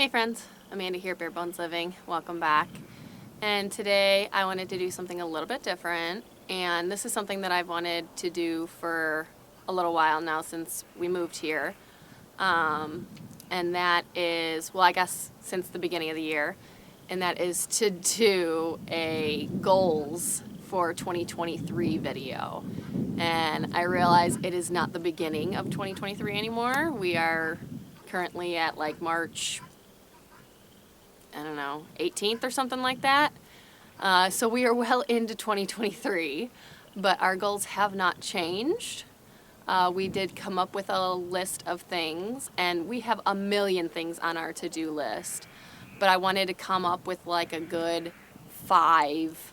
Hey friends, Amanda here, Bare Bones Living. Welcome back. And today I wanted to do something a little bit different. And this is something that I've wanted to do for a little while now since we moved here. And that is, well, I guess since the beginning of the year. And that is to do a goals for 2023 video. And I realize it is not the beginning of 2023 anymore. We are currently at like March, I don't know, 18th or something like that. So we are well into 2023, but our goals have not changed. We did come up with a list of things, and we have a million things on our to-do list, but I wanted to come up with like a good 5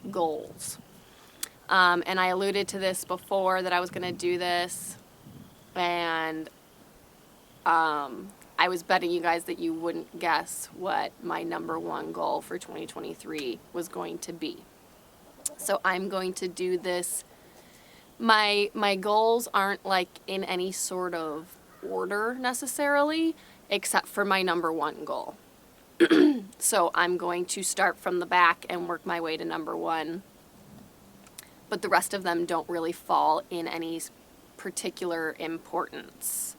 goals. And I alluded to this before that I was going to do this, and I was betting you guys that you wouldn't guess what my number 1 goal for 2023 was going to be. So I'm going to do this. My goals aren't like in any sort of order necessarily, except for my number 1 goal. So I'm going to start from the back and work my way to number 1. But the rest of them don't really fall in any particular importance.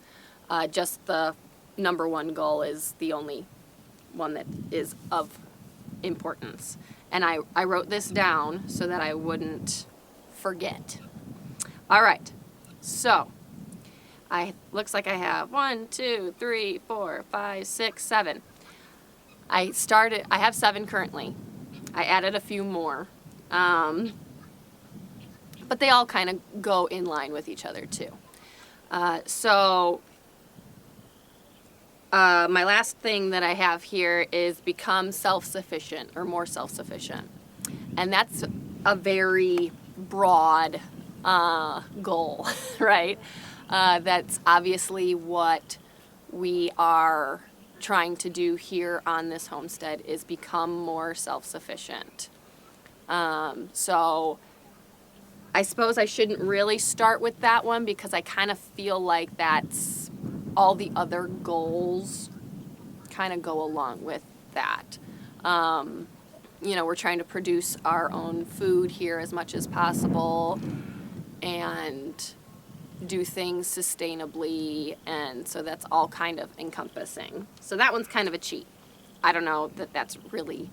Just the number 1 goal is the only one that is of importance. And I wrote this down so that I wouldn't forget. All right, so looks like I have 1, 2, 3, 4, 5, 6, 7. I have 7 currently. I added a few more. But they all kind of go in line with each other too. My last thing that I have here is become self-sufficient or more self-sufficient. And that's a very broad goal, right? That's obviously what we are trying to do here on this homestead is become more self-sufficient. So I suppose I shouldn't really start with that one because I kind of feel like that's all the other goals kind of go along with that. We're trying to produce our own food here as much as possible and do things sustainably, and so that's all kind of encompassing. So that one's kind of a cheat. I don't know that that's really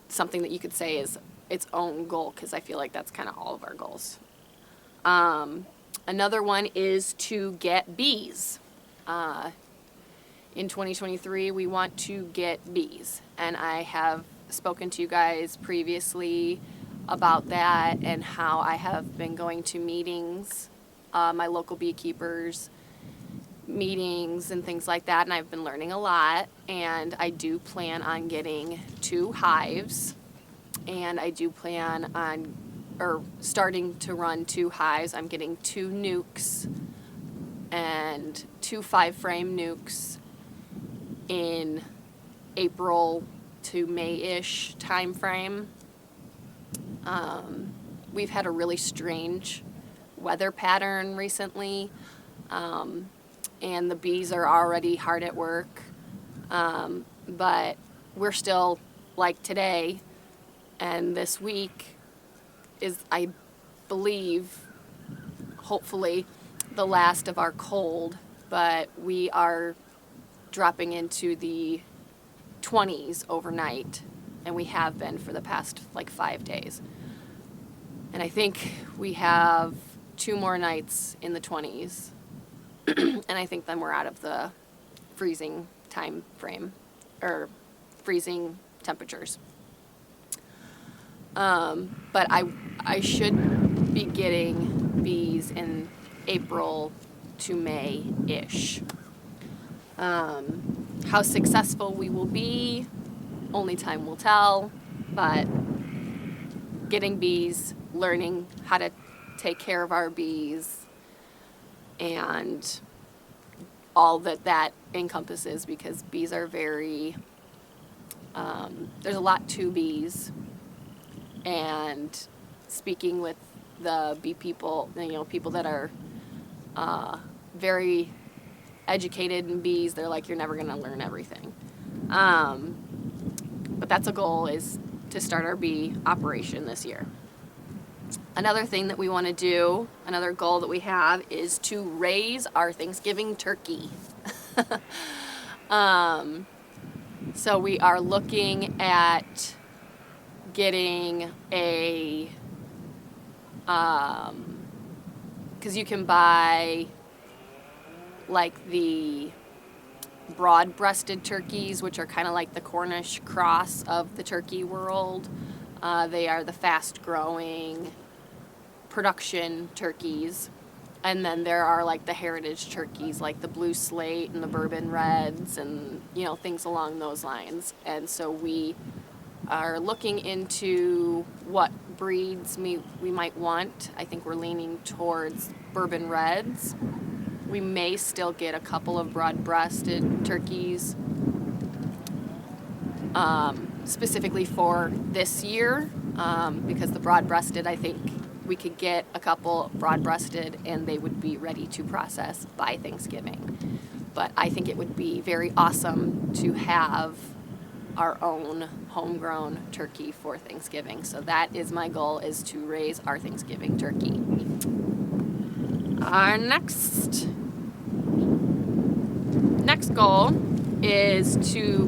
something that you could say is its own goal, because I feel like that's kind of all of our goals. Another one is to get bees. In 2023, we want to get bees, and I have spoken to you guys previously about that and how I have been going to meetings, my local beekeepers meetings and things like that, and I've been learning a lot, and I do plan on getting 2 hives, and I do plan on starting to run 2 hives. I'm getting 2 nukes and 2 5-frame nukes in April to May-ish time frame. We've had a really strange weather pattern recently, and the bees are already hard at work, but we're still, like today and this week is, I believe, hopefully the last of our cold, but we are dropping into the 20s overnight, and we have been for the past like 5 days. And I think we have 2 more nights in the 20s, and I think then we're out of the freezing time frame, or freezing temperatures. But I should be getting bees in April to May-ish. How successful we will be, only time will tell, but getting bees, learning how to take care of our bees, and all that encompasses, because bees are very, there's a lot to bees, and speaking with the bee people, people that are very educated in bees, they're like, you're never going to learn everything. But that's a goal, is to start our bee operation this year. Another thing that we want to do, another goal that we have, is to raise our Thanksgiving turkey. So we are looking at getting a, because you can buy like the broad-breasted turkeys, which are kind of like the Cornish cross of the turkey world. They are the fast-growing production turkeys. And then there are like the heritage turkeys, like the blue slate and the bourbon reds and, things along those lines. And so we are looking into what breeds we might want. I think we're leaning towards bourbon reds. We may still get a couple of broad-breasted turkeys specifically for this year, because the broad-breasted, I think we could get a couple broad-breasted and they would be ready to process by Thanksgiving. But I think it would be very awesome to have our own homegrown turkey for Thanksgiving. So that is my goal, is to raise our Thanksgiving turkey. Our next goal is to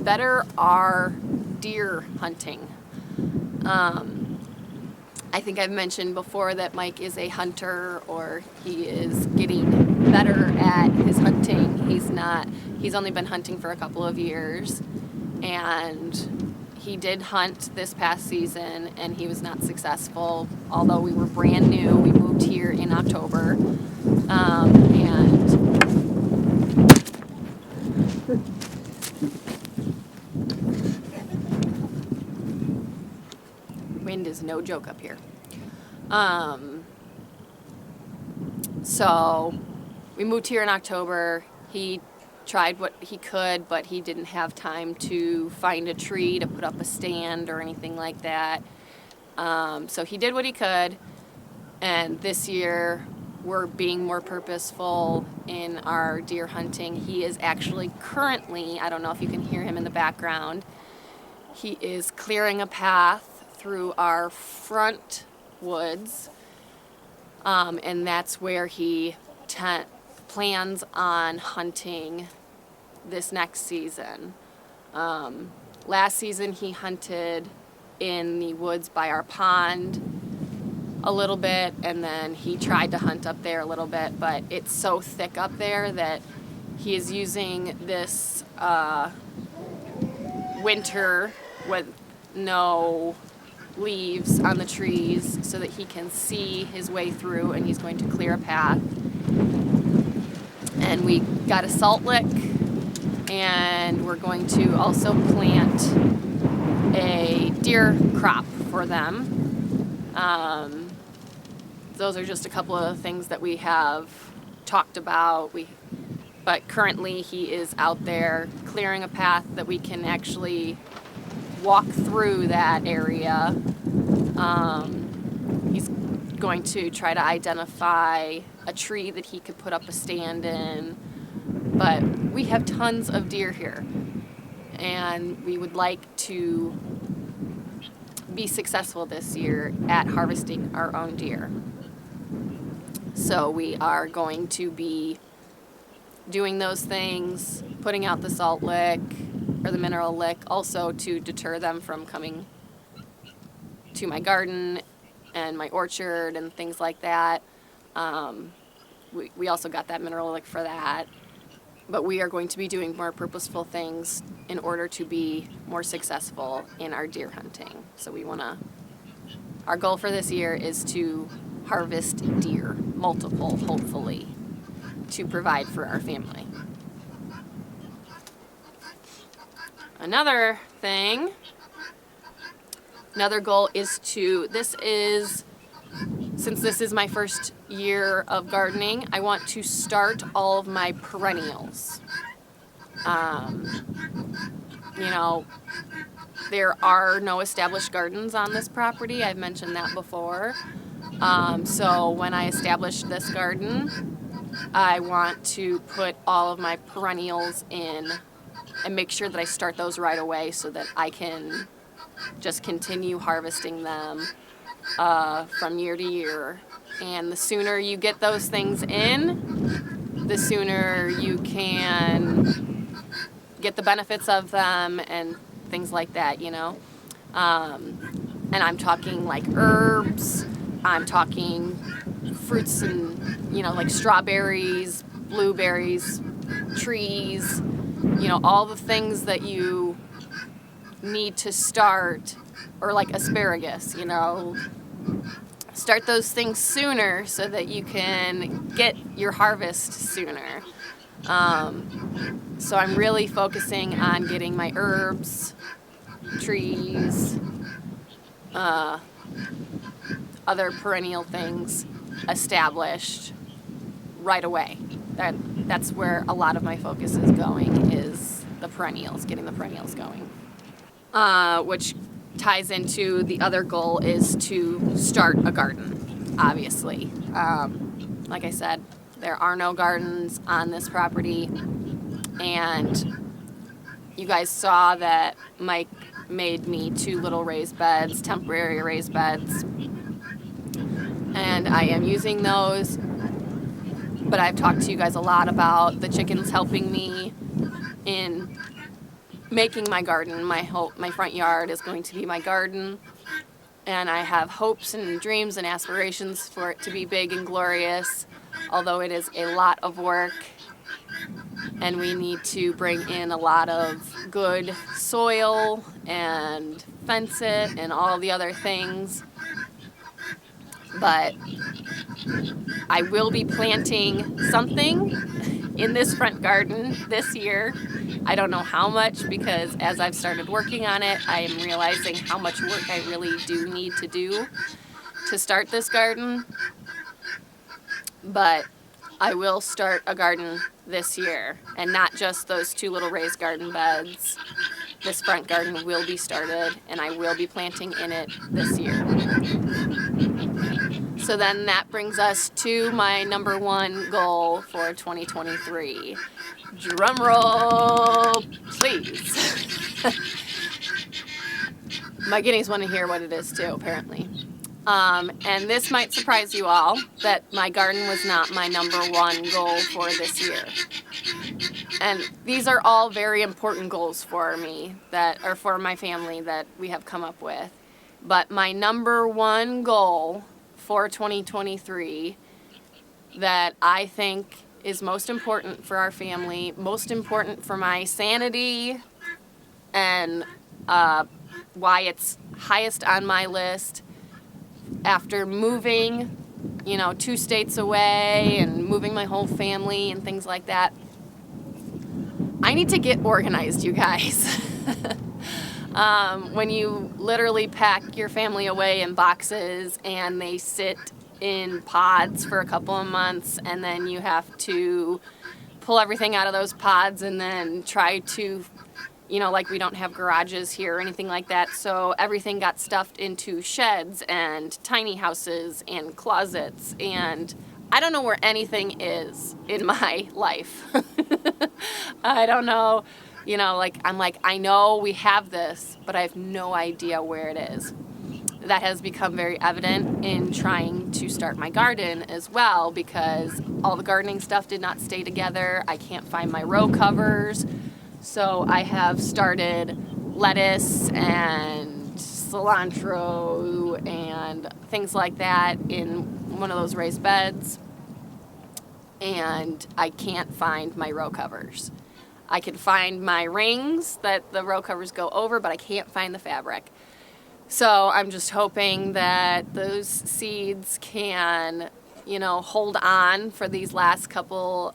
better our deer hunting. I think I've mentioned before that Mike is a hunter, or he is getting better at his hunting. He's only been hunting for a couple of years, and he did hunt this past season and he was not successful, although we were brand new. We moved here in October, and wind is no joke up here. So we moved here in October. He tried what he could, but he didn't have time to find a tree to put up a stand or anything like that. So he did what he could, and this year we're being more purposeful in our deer hunting. He is actually currently, I don't know if you can hear him in the background, he is clearing a path through our front woods, and that's where he plans on hunting this next season. Last season he hunted in the woods by our pond a little bit, and then he tried to hunt up there a little bit, but it's so thick up there that he is using this winter with no leaves on the trees so that he can see his way through, and he's going to clear a path. And we got a salt lick, and we're going to also plant a deer crop for them. Those are just a couple of things that we have talked about. But currently he is out there clearing a path that we can actually walk through that area. He's going to try to identify a tree that he could put up a stand in. But we have tons of deer here, and we would like to be successful this year at harvesting our own deer. So we are going to be doing those things, putting out the salt lick or the mineral lick, also to deter them from coming to my garden and my orchard and things like that. We also got that mineral lick for that. But we are going to be doing more purposeful things in order to be more successful in our deer hunting. So our goal for this year is to harvest deer, multiple, hopefully, to provide for our family. Another goal is since this is my first year of gardening, I want to start all of my perennials. There are no established gardens on this property. I've mentioned that before. So when I established this garden, I want to put all of my perennials in and make sure that I start those right away so that I can just continue harvesting them from year to year. And the sooner you get those things in, the sooner you can get the benefits of them and things like that, you know. And I'm talking like herbs, I'm talking fruits and, you know, like strawberries, blueberries, trees, you know, all the things that you need to start, or like asparagus, you know, start those things sooner so that you can get your harvest sooner. So I'm really focusing on getting my herbs, trees, other perennial things established right away. That's where a lot of my focus is going, is the perennials, getting the perennials going. Which ties into the other goal, is to start a garden, obviously. Like I said, there are no gardens on this property, and you guys saw that Mike made me 2 little raised beds, temporary raised beds, and I am using those. But I've talked to you guys a lot about the chickens helping me in making my garden. My front yard is going to be my garden, and I have hopes and dreams and aspirations for it to be big and glorious, although it is a lot of work, and we need to bring in a lot of good soil and fence it and all the other things. But I will be planting something in this front garden this year. I don't know how much, because as I've started working on it, I am realizing how much work I really do need to do to start this garden. But I will start a garden this year, and not just those 2 little raised garden beds. This front garden will be started, and I will be planting in it this year. So then that brings us to my number 1 goal for 2023. Drum roll, please. My guineas want to hear what it is too, apparently. And this might surprise you all, that my garden was not my number 1 goal for this year. And these are all very important goals for me, that are for my family, that we have come up with. But my number 1 goal for 2023 that I think is most important for our family, most important for my sanity, and why it's highest on my list after moving, 2 states away and moving my whole family and things like that. I need to get organized, you guys. When you literally pack your family away in boxes and they sit in pods for a couple of months, and then you have to pull everything out of those pods and then try to, like we don't have garages here or anything like that, so everything got stuffed into sheds and tiny houses and closets, and I don't know where anything is in my life. I don't know. I know we have this, but I have no idea where it is. That has become very evident in trying to start my garden as well, because all the gardening stuff did not stay together. I can't find my row covers. So I have started lettuce and cilantro and things like that in one of those raised beds. And I can't find my row covers. I can find my rings that the row covers go over, but I can't find the fabric. So I'm just hoping that those seeds can, hold on for these last couple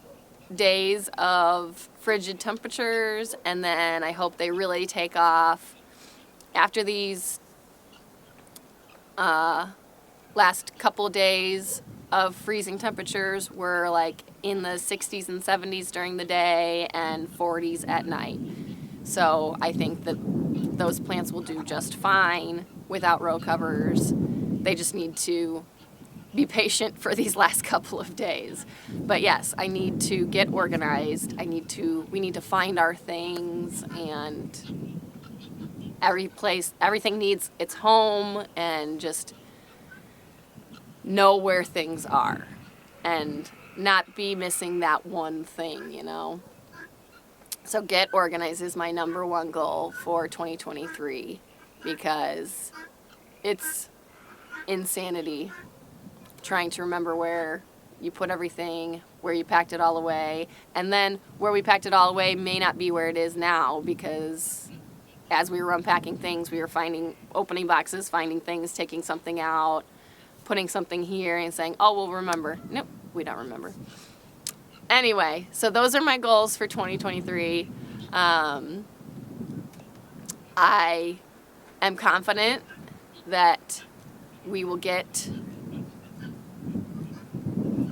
days of frigid temperatures, and then I hope they really take off after these last couple days of freezing temperatures. We're like in the 60s and 70s during the day and 40s at night. So I think that those plants will do just fine without row covers. They just need to be patient for these last couple of days. But yes, I need to get organized. We need to find our things, and everything needs its home, and just know where things are and not be missing that one thing, you know? So get organized is my number one goal for 2023, because it's insanity trying to remember where you put everything, where you packed it all away, and then where we packed it all away may not be where it is now, because as we were unpacking things, we were opening boxes, finding things, taking something out, putting something here and saying, oh, we'll remember. Nope, we don't remember. Anyway, so those are my goals for 2023. I am confident that we will get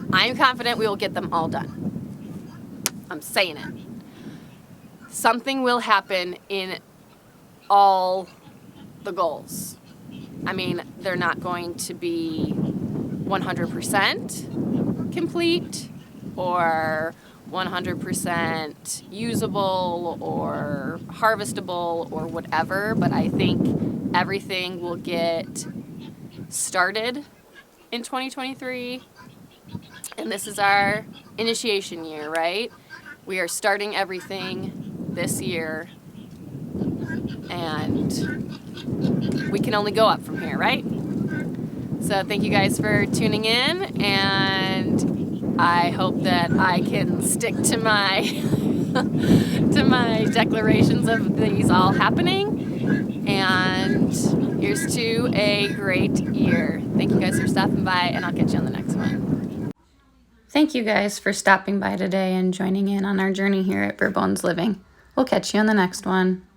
them all done. I'm saying it. Something will happen in all the goals. I mean, they're not going to be 100% complete or 100% usable or harvestable or whatever, but I think everything will get started in 2023. And this is our initiation year, right? We are starting everything this year, and we can only go up from here, right? So thank you guys for tuning in, and I hope that I can stick to my to my declarations of these all happening. And here's to a great year. Thank you guys for stopping by, and I'll catch you on the next one. Thank you guys for stopping by today and joining in on our journey here at Bare Bones Living. We'll catch you on the next one.